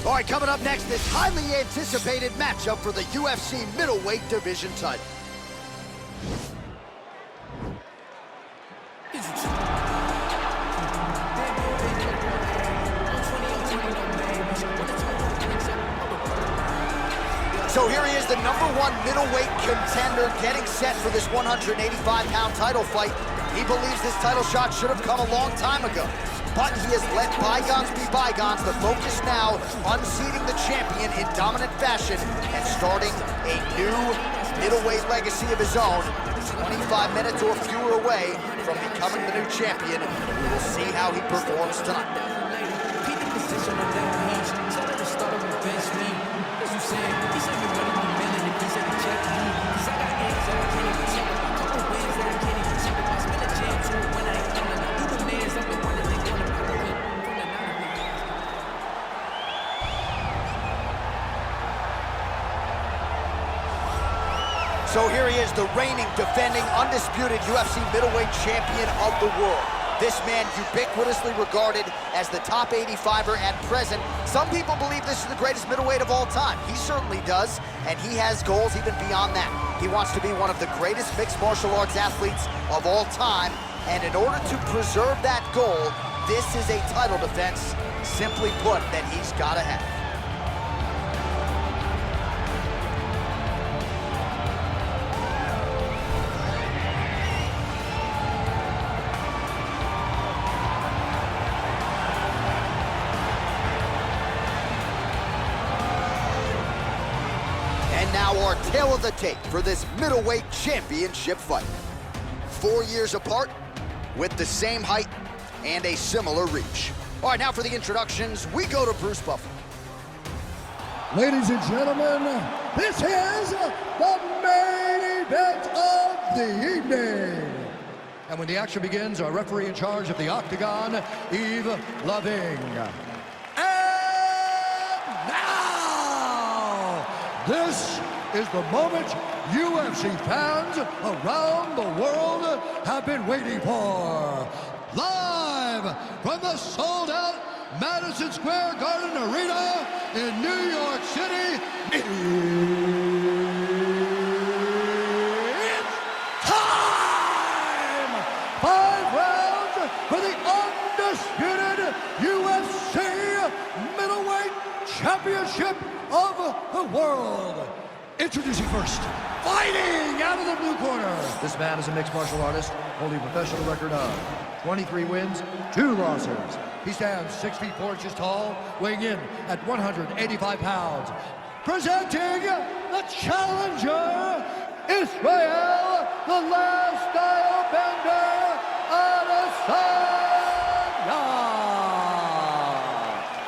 All right, coming up next, this highly anticipated matchup for the UFC middleweight division title. So here he is, the #1 middleweight contender, getting set for this 185-pound title fight. He believes this title shot should have come a long time ago. But he has let bygones be bygones. The focus now, unseating the champion in dominant fashion and starting a new middleweight legacy of his own. 25 minutes or fewer away from becoming the new champion. We will see how he performs tonight. So here he is, the reigning, defending, undisputed UFC middleweight champion of the world. This man ubiquitously regarded as the top 85er at present. Some people believe this is the greatest middleweight of all time. He certainly does, and he has goals even beyond that. He wants to be one of the greatest mixed martial arts athletes of all time, and in order to preserve that goal, this is a title defense, simply put, that he's gotta have. Now our tale of the tape for this middleweight championship fight. 4 years apart, with the same height and a similar reach. All right, now for the introductions, we go to Bruce Buffer. Ladies and gentlemen, this is the main event of the evening. And when the action begins, our referee in charge of the Octagon, Yves Loving. And now, this is the moment UFC fans around the world have been waiting for. Live from the sold-out Madison Square Garden Arena in New York City, it's time! 5 rounds for the undisputed UFC middleweight championship of the world. Introducing first, fighting out of the blue corner. This man is a mixed martial artist, holding a professional record of 23 wins, 2 losses. He stands 6 feet 4 inches tall, weighing in at 185 pounds. Presenting the challenger, Israel, the last style bender, Adesanya.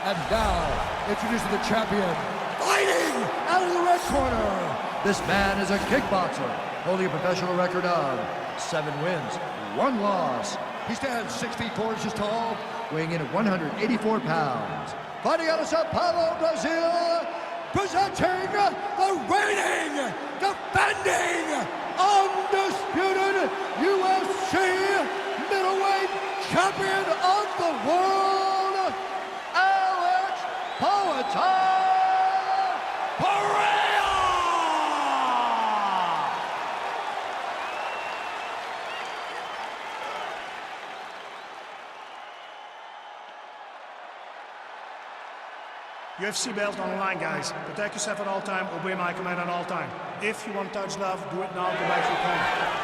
And now, introducing the champion, fighting out of the red corner. This man is a kickboxer, holding a professional record of 7 wins, 1 loss. He stands 6 feet 4 inches tall, weighing in at 184 pounds. Fighting out of Sao Paulo, Brazil, presenting the reigning, defending, undisputed UFC middleweight champion of the world, Alex Pereira! UFC belt on the line, guys. Protect yourself at all time, obey my command at all time. If you want to touch love, do it now, go back to your opponent.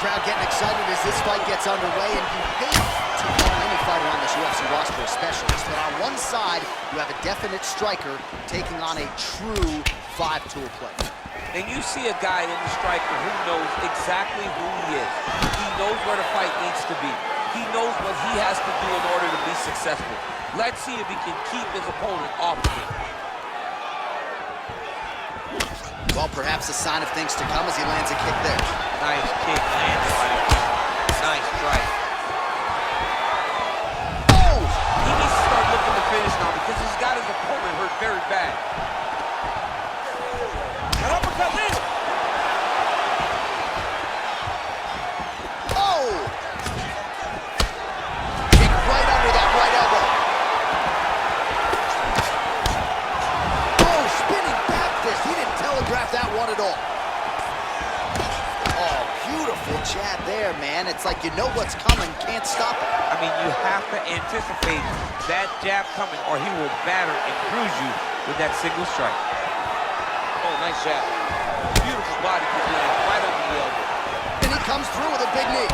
Crowd getting excited as this fight gets underway, and you hate to call any fighter on this UFC roster a specialist, but on one side, you have a definite striker taking on a true 5-tool player. And you see a guy in the striker who knows exactly who he is. He knows where the fight needs to be. He knows what he has to do in order to be successful. Let's see if he can keep his opponent off of him. Well, perhaps a sign of things to come as he lands a kick there. Nice kick. Beautiful jab there, man. It's like you know what's coming, can't stop it. I mean, you have to anticipate that jab coming or he will batter and bruise you with that single strike. Oh, nice jab. Beautiful body kick right under the elbow. And he comes through with a big knee.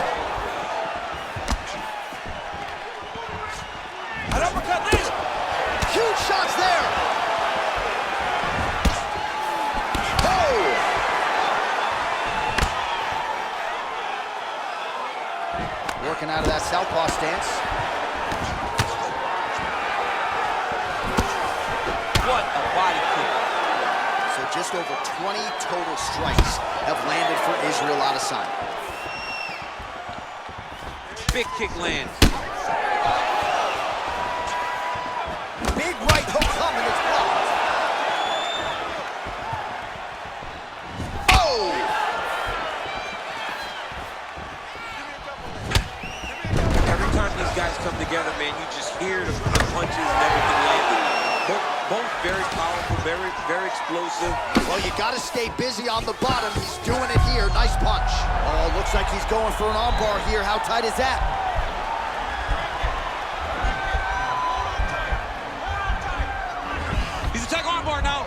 An uppercut leads. Huge shots there. Oh! Working out of that southpaw stance. What a body kick. So just over 20 total strikes have landed for Israel Adesanya. Big kick lands. Big right hook coming, it's blocked. Oh! Every time these guys come together, man, you just hear the punches and everything landing. Both very powerful, very explosive. Well, you got to stay busy on the bottom. He's doing it here. Nice punch. Oh, looks like he's going for an armbar here. How tight is that? He's attacking armbar now.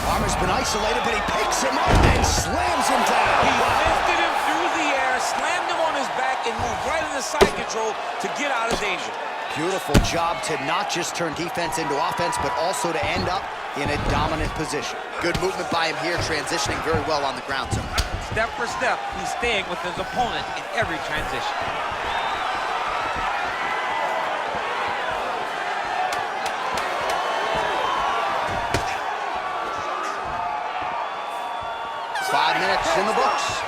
Armor's been isolated, but he picks him up and slams him down. He lifted him through the air, slammed him on his back, and moved right into side control to get out of danger. Beautiful job to not just turn defense into offense, but also to end up in a dominant position. Good movement by him here, transitioning very well on the ground zone. Step for step, he's staying with his opponent in every transition. Five minutes in the books.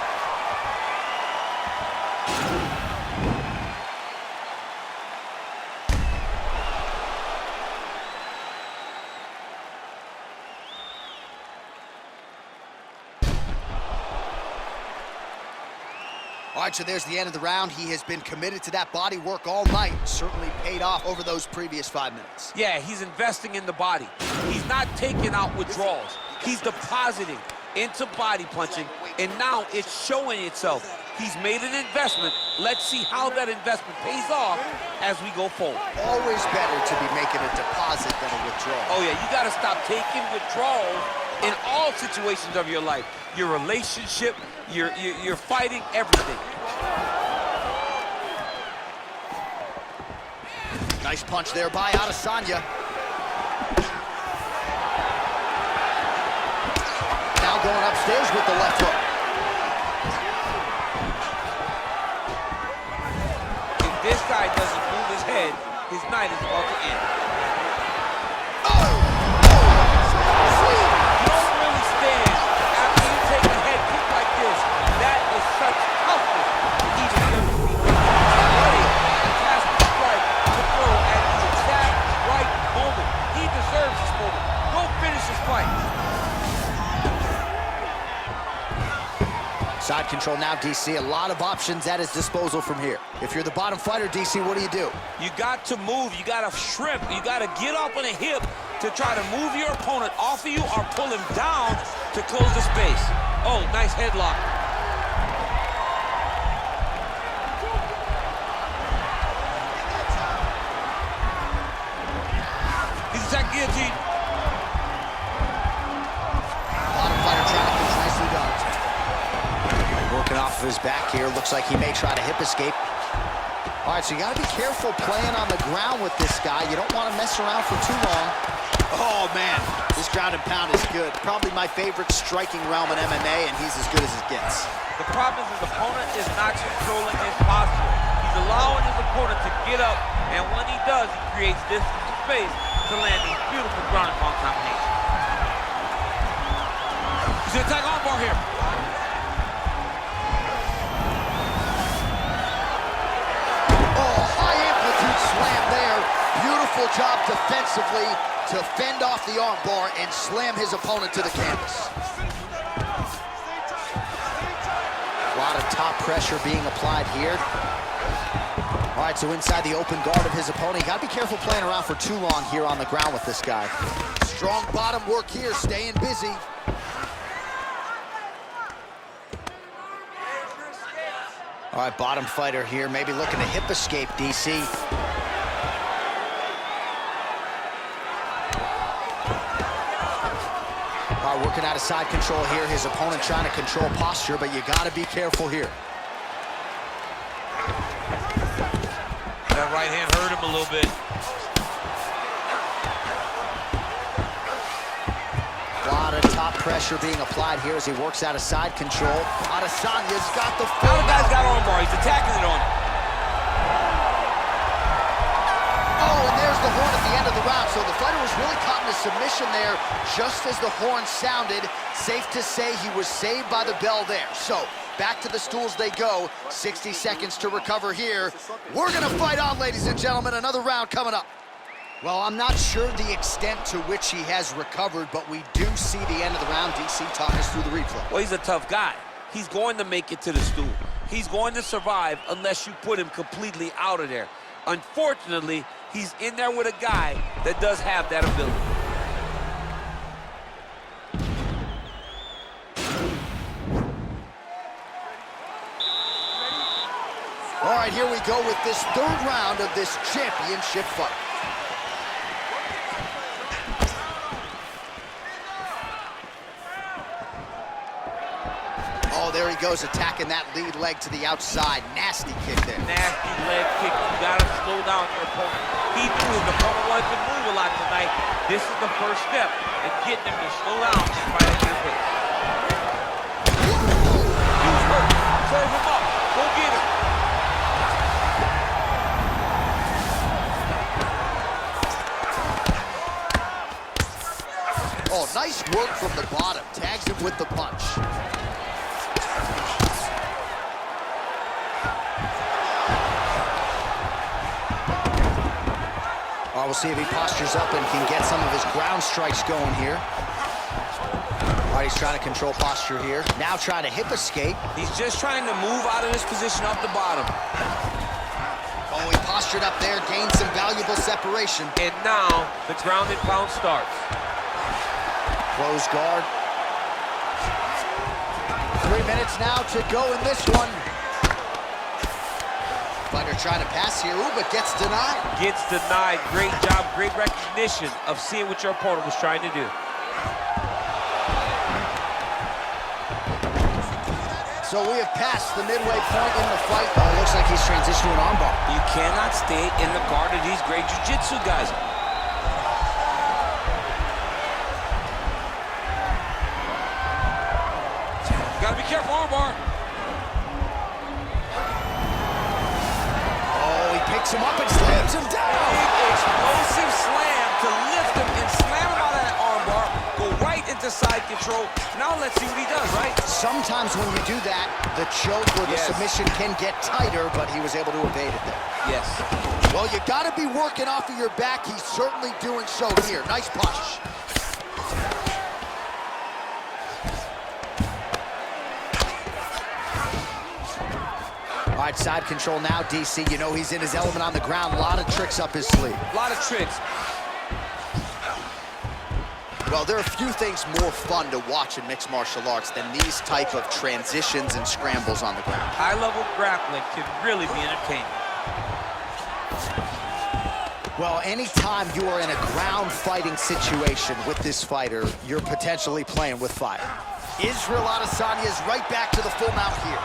All right, so there's the end of the round. He has been committed to that body work all night. Certainly paid off over those previous 5 minutes. Yeah, he's investing in the body. He's not taking out withdrawals. He's depositing into body punching, and now it's showing itself. He's made an investment. Let's see how that investment pays off as we go forward. Always better to be making a deposit than a withdrawal. Oh, yeah, you got to stop taking withdrawals in all situations of your life. Your relationship, you're fighting everything. Nice punch there by Adesanya. Now going upstairs with the left hook. If this guy doesn't move his head, his night is about to end. You don't really stand after you take a head kick like this. That is such toughness. Even ready, fantastic strike to throw at the exact right moment. He deserves this moment. Go finish his fight. Side control now, DC. A lot of options at his disposal from here. If you're the bottom fighter, DC, what do? You got to move. You got to shrimp. You got to get up on a hip to try to move your opponent off of you or pull him down to close the space. Oh, nice headlock. He's attacking guillotine. Bottom fighter trying to push, nicely done. Working off of his back here. Looks like he may try to hip escape. All right, so you got to be careful playing on the ground with this guy. You don't want to mess around for too long. Oh, man, this ground and pound is good. Probably my favorite striking realm in MMA, and he's as good as it gets. The problem is his opponent is not controlling his posture. He's allowing his opponent to get up, and when he does, he creates distance and space to land these beautiful ground and pound combinations. He's going to attack armbar here. Slam there. Beautiful job defensively to fend off the armbar and slam his opponent to the canvas. A lot of top pressure being applied here. All right, so inside the open guard of his opponent. You got to be careful playing around for too long here on the ground with this guy. Strong bottom work here, staying busy. All right, bottom fighter here, maybe looking to hip escape, DC. All right, working out of side control here. His opponent trying to control posture, but you gotta be careful here. That right hand hurt him a little bit. A lot of top pressure being applied here as he works out of side control. Adesanya's got the Now the guy's got arm bar. He's attacking it on him. Oh, and there's the horn at the end of the round. So the fighter was really caught in a submission there just as the horn sounded. Safe to say he was saved by the bell there. So back to the stools they go. 60 seconds to recover here. We're gonna fight on, ladies and gentlemen. Another round coming up. Well, I'm not sure the extent to which he has recovered, but we do see the end of the round. DC, talk us through the replay. Well, he's a tough guy. He's going to make it to the stool. He's going to survive unless you put him completely out of there. Unfortunately, he's in there with a guy that does have that ability. All right, here we go with this third round of this championship fight. Oh, there he goes, attacking that lead leg to the outside. Nasty kick there. Nasty leg kick. You gotta slow down your opponent. He knew his opponent wanted to move a lot tonight. This is the first step in getting him to slow down and fight at your pace. He's hurt. Serve him up. Go get him. Oh, nice work from the bottom. Tags him with the punch. Oh, we'll see if he postures up and can get some of his ground strikes going here. All right, he's trying to control posture here. Now trying to hip escape. He's just trying to move out of this position off the bottom. Oh, he postured up there, gained some valuable separation. And now the ground and pound starts. Close guard. 3 minutes now to go in this one. Fighter trying to pass here, ooh, but gets denied. Gets denied. Great job, great recognition of seeing what your opponent was trying to do. So we have passed the midway point in the fight. Oh, it looks like he's transitioned to an armbar. You cannot stay in the guard of these great jiu-jitsu guys. You gotta be careful, armbar. Picks him up and slams him down. Big explosive slam to lift him and slam him out of that armbar. Go right into side control. Now let's see what he does, right? Sometimes when you do that, the choke or the submission can get tighter, but he was able to evade it there. Yes. Well, you got to be working off of your back. He's certainly doing so here. Nice punch. All right, side control now, DC. You know he's in his element on the ground. A lot of tricks up his sleeve. A lot of tricks. Well, there are few things more fun to watch in mixed martial arts than these type of transitions and scrambles on the ground. High-level grappling can really be entertaining. Well, anytime you are in a ground fighting situation with this fighter, you're potentially playing with fire. Israel Adesanya is right back to the full mount here.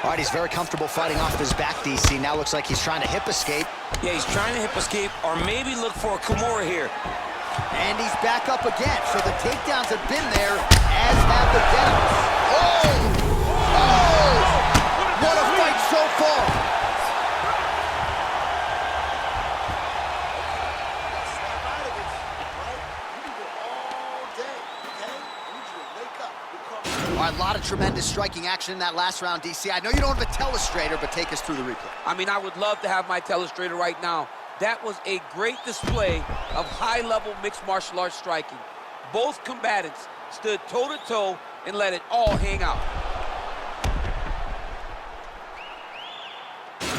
All right, he's very comfortable fighting off his back, DC. Now looks like he's trying to hip escape. Yeah, he's trying to hip escape or maybe look for a Kimura here. And he's back up again. So the takedowns have been there, as have the downs. Oh! Oh! What a fight so far! All right, a lot of tremendous striking action in that last round, DC. I know you don't have a telestrator, but take us through the replay. I mean, I would love to have my telestrator right now. That was a great display of high-level mixed martial arts striking. Both combatants stood toe-to-toe and let it all hang out.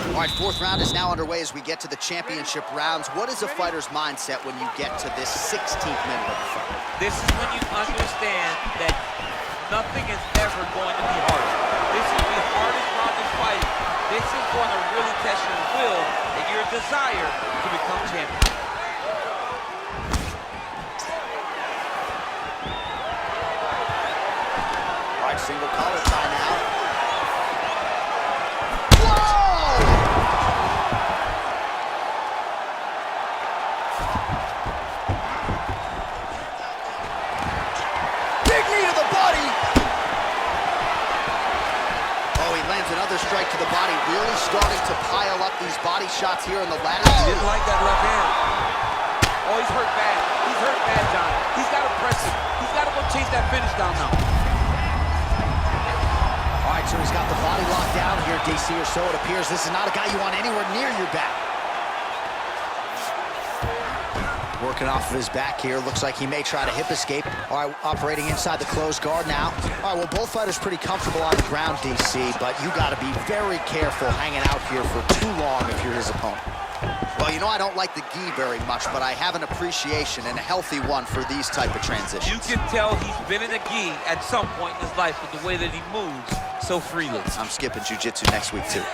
All right, fourth round is now underway as we get to the championship rounds. What is a fighter's mindset when you get to this 16th minute of the fight? This is when you understand that nothing is ever going to be hard. This is the hardest will and your desire to become champion. All right, single collar tie now. Whoa! Big knee to the body. Oh, he lands another strike to the body, really starting to pile up these body shots here in the latter. He didn't like that left hand. Oh, he's hurt bad. He's hurt bad, John. He's got to press it. He's got to go chase that finish down now. All right, so he's got the body locked down here, DC, or so it appears. This is not a guy you want anywhere near your back. Working off of his back here. Looks like he may try to hip escape. All right, operating inside the closed guard now. All right, well, both fighters pretty comfortable on the ground, DC, but you got to be very careful hanging out here for too long if you're his opponent. Well, you know I don't like the gi very much, but I have an appreciation, and a healthy one, for these type of transitions. You can tell he's been in a gi at some point in his life with the way that he moves so freely. I'm skipping jiu-jitsu next week, too.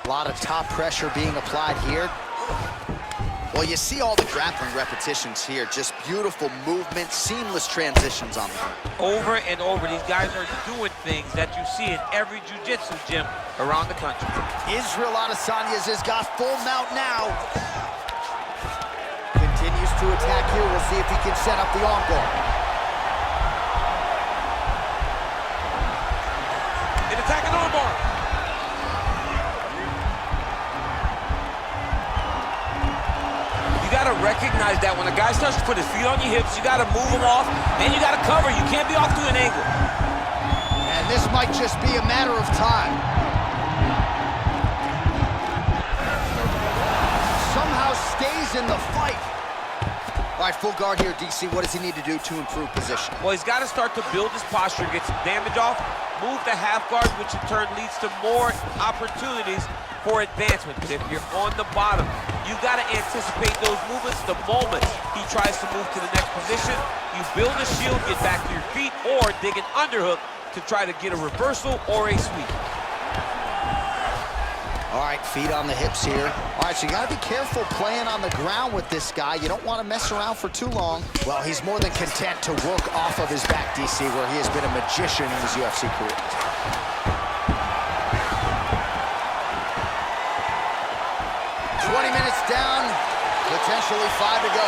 A lot of top pressure being applied here. Well, you see all the grappling repetitions here. Just beautiful movement, seamless transitions on the ground. Over and over, these guys are doing things that you see in every jiu-jitsu gym around the country. Israel Adesanya has got full mount now. Continues to attack here. We'll see if he can set up the arm guard. An attacking arm bar. You got to recognize that when a guy starts to put his feet on your hips, you got to move him off, and you got to cover. You can't be off to an angle. And this might just be a matter of time. Somehow stays in the fight. All right, full guard here, DC. What does he need to do to improve position? Well, he's got to start to build his posture, get some damage off, move the half guard, which in turn leads to more opportunities for advancement. But if you're on the bottom, you got to anticipate those movements the moment he tries to move to the next position. You build a shield, get back to your feet, or dig an underhook to try to get a reversal or a sweep. All right, feet on the hips here. All right, so you got to be careful playing on the ground with this guy. You don't want to mess around for too long. Well, he's more than content to work off of his back, DC, where he has been a magician in his UFC career. Down, potentially 5 to go.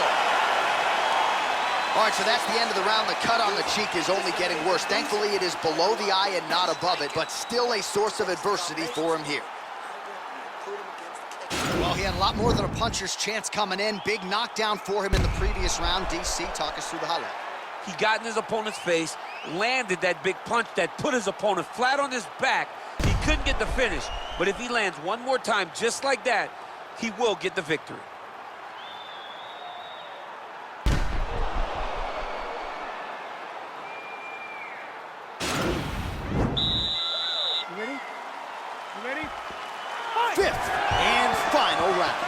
All right, so that's the end of the round. The cut on the cheek is only getting worse. Thankfully, it is below the eye and not above it, but still a source of adversity for him here. Well, he had a lot more than a puncher's chance coming in. Big knockdown for him in the previous round. DC, talk us through the highlight. He got in his opponent's face, landed that big punch that put his opponent flat on his back. He couldn't get the finish, but if he lands one more time just like that, he will get the victory. You ready? You ready? Fifth and final round.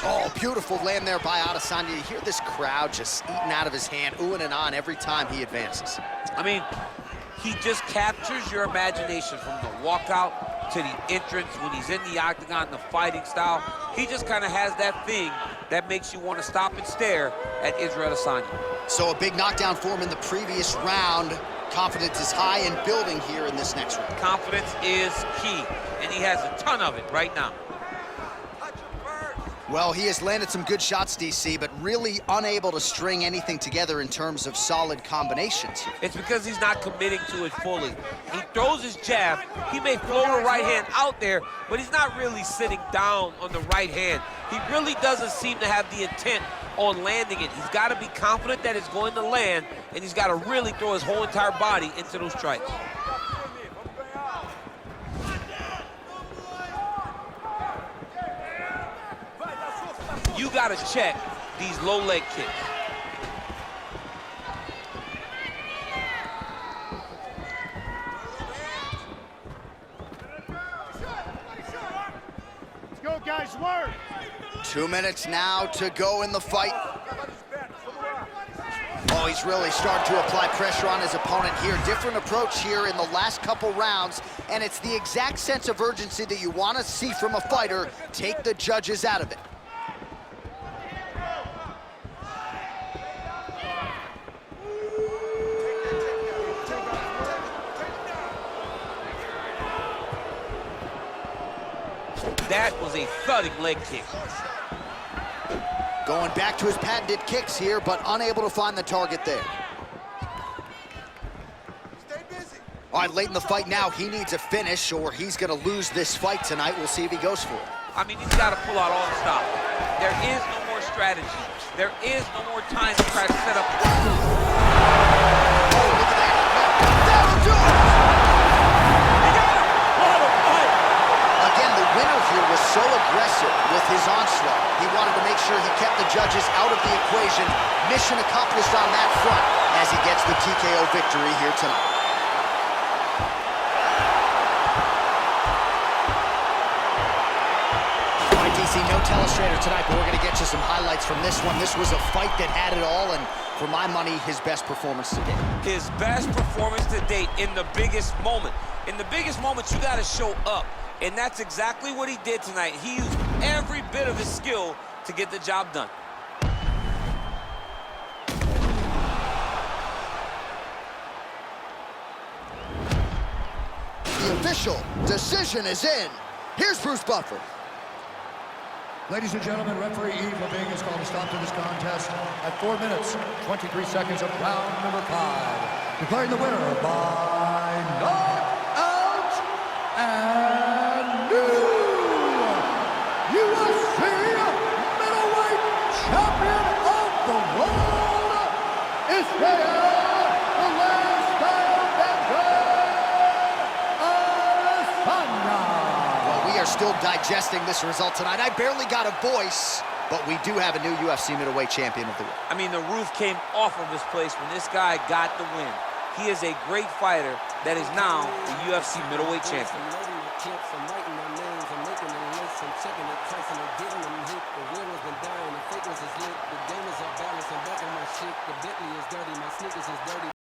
Oh, beautiful land there by Adesanya. You hear this crowd just eating out of his hand, oohing and on every time he advances. I mean, he just captures your imagination from the walkout to the entrance when he's in the octagon, the fighting style. He just kind of has that thing that makes you want to stop and stare at Israel Adesanya. So a big knockdown for him in the previous round. Confidence is high and building here in this next round. Confidence is key, and he has a ton of it right now. Well, he has landed some good shots, DC, but really unable to string anything together in terms of solid combinations here. It's because he's not committing to it fully. He throws his jab. He may float a right hand out there, but he's not really sitting down on the right hand. He really doesn't seem to have the intent on landing it. He's got to be confident that it's going to land, and he's got to really throw his whole entire body into those strikes. got to check these low leg kicks. Let's go, guys, work. 2 minutes now to go in the fight. Oh, he's really starting to apply pressure on his opponent here. Different approach here in the last couple rounds, and it's the exact sense of urgency that you want to see from a fighter. Take the judges out of it. That was a thudding leg kick. Going back to his patented kicks here, but unable to find the target there. Stay busy. All right, late in the fight now, he needs a finish or he's gonna lose this fight tonight. We'll see if he goes for it. I mean, he's got to pull out all the stops. There is no more strategy. There is no more time to try to set up. Oh, look at that. That'll do it! Again, the winner here was so aggressive with his onslaught. He wanted to make sure he kept the judges out of the equation. Mission accomplished on that front as he gets the TKO victory here tonight. All right, DC, no telestrator tonight, but we're going to get you some highlights from this one. This was a fight that had it all, and for my money, his best performance to date. His best performance to date in the biggest moment. In the biggest moments, you got to show up. And that's exactly what he did tonight. He used every bit of his skill to get the job done. The official decision is in. Here's Bruce Buffer. Ladies and gentlemen, referee Yves Leving has called a stop to this contest at 4 minutes, 23 seconds of round number 5. Declaring the winner by knockout and new UFC middleweight champion of the world, Israel, the last Adesanya. Well, we are still digesting this result tonight. I barely got a voice, but we do have a new UFC middleweight champion of the world. I mean, the roof came off of this place when this guy got the win. He is a great fighter that is now the UFC middleweight champion.